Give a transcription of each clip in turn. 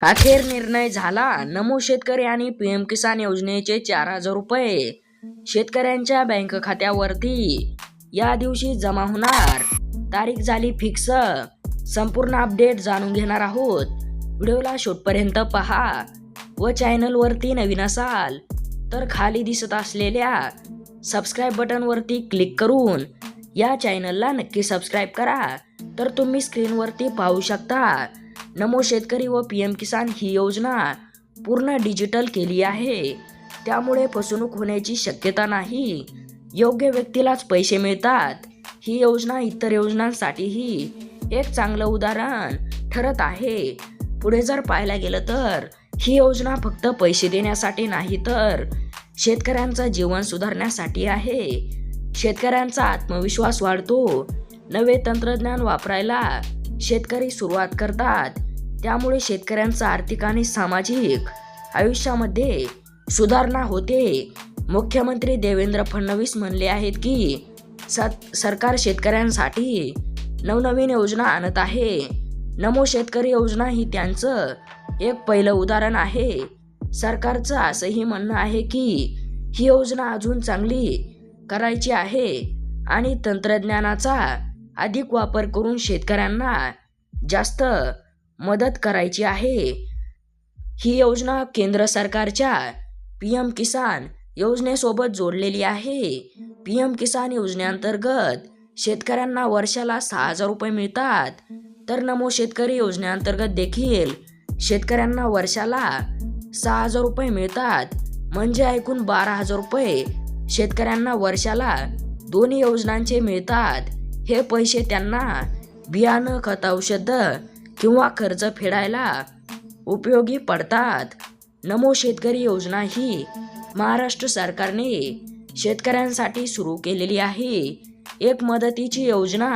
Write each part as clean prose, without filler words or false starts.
अखेर निर्णय झाला. नमो शेतकरी आणि पीएम किसान योजनेचे 4,000 रुपये शेतकऱ्यांच्या बँक खात्यावरती या दिवशी जमा होणार. तारीख झाली फिक्स. संपूर्ण अपडेट जाणून घेणार आहोत. व्हिडिओला शेवटपर्यंत पहा व चॅनलवरती नवीन असाल तर खाली दिसत असलेल्या सबस्क्राईब बटनवरती क्लिक करून या चॅनलला नक्की सबस्क्राईब करा. तर तुम्ही स्क्रीनवरती पाहू शकता नमो शेतकरी व पीएम किसान ही योजना पूर्ण डिजिटल केली आहे. त्यामुळे फसवणूक होण्याची शक्यता नाही. योग्य व्यक्तीलाच पैसे मिळतात. ही योजना इतर योजनांसाठीही एक चांगलं उदाहरण ठरत आहे. पुढे जर पाहायला गेलं तर ही योजना फक्त पैसे देण्यासाठी नाही तर शेतकऱ्यांचं जीवन सुधारण्यासाठी आहे. शेतकऱ्यांचा आत्मविश्वास वाढतो. नवे तंत्रज्ञान वापरायला शेतकरी सुरुवात करतात. त्यामुळे शेतकऱ्यांचं आर्थिक आणि सामाजिक आयुष्यामध्ये सुधारणा होते. मुख्यमंत्री देवेंद्र फडणवीस म्हणले आहेत की सरकार शेतकऱ्यांसाठी नवनवीन योजना आणत आहे. नमो शेतकरी योजना ही त्यांचं एक पहिलं उदाहरण आहे. सरकारचं असंही म्हणणं आहे की ही योजना अजून चांगली करायची आहे आणि तंत्रज्ञानाचा अधिक वापर करून शेतकऱ्यांना जास्त मदत करायची आहे. ही योजना केंद्र सरकारच्या पीएम किसान योजनेसोबत जोडलेली आहे. पीएम किसान योजनेअंतर्गत शेतकऱ्यांना वर्षाला 6,000 रुपये मिळतात. तर नमो शेतकरी योजनेअंतर्गत देखील शेतकऱ्यांना वर्षाला 6,000 रुपये मिळतात. म्हणजे एकूण 12,000 रुपये शेतकऱ्यांना वर्षाला दोन्ही योजनांचे मिळतात. हे पैसे त्यांना बियाणं, खत, औषध किंवा कर्ज फेडायला उपयोगी पडतात. नमो शेतकरी योजना ही महाराष्ट्र सरकारने शेतकऱ्यांसाठी सुरू केलेली आहे. एक मदतीची योजना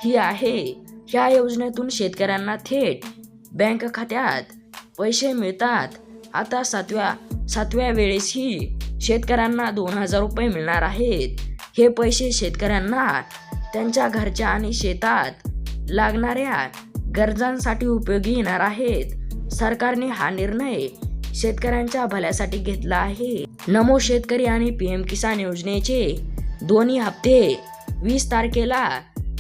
ही आहे. ह्या योजनेतून शेतकऱ्यांना थेट बँक खात्यात पैसे मिळतात. आता सातव्या वेळेसही शेतकऱ्यांना 2,000 रुपये मिळणार आहेत. हे पैसे शेतकऱ्यांना त्यांच्या घरच्या आणि शेतात लागणाऱ्या गरजांसाठी उपयोगी येणार आहेत. सरकारने हा निर्णय शेतकऱ्यांच्या भल्यासाठी घेतला आहे. नमो शेतकरी आणि पीएम किसान योजनेचे दोन्ही हप्ते 20 तारखेला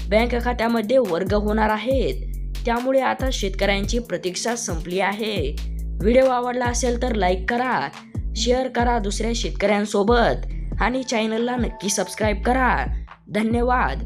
बँक खात्यामध्ये वर्ग होणार आहेत. त्यामुळे आता शेतकऱ्यांची प्रतीक्षा संपली आहे. व्हिडिओ आवडला असेल तर लाईक करा, शेअर करा दुसऱ्या शेतकऱ्यांसोबत आणि चॅनलला नक्की सबस्क्राईब करा. धन्यवाद.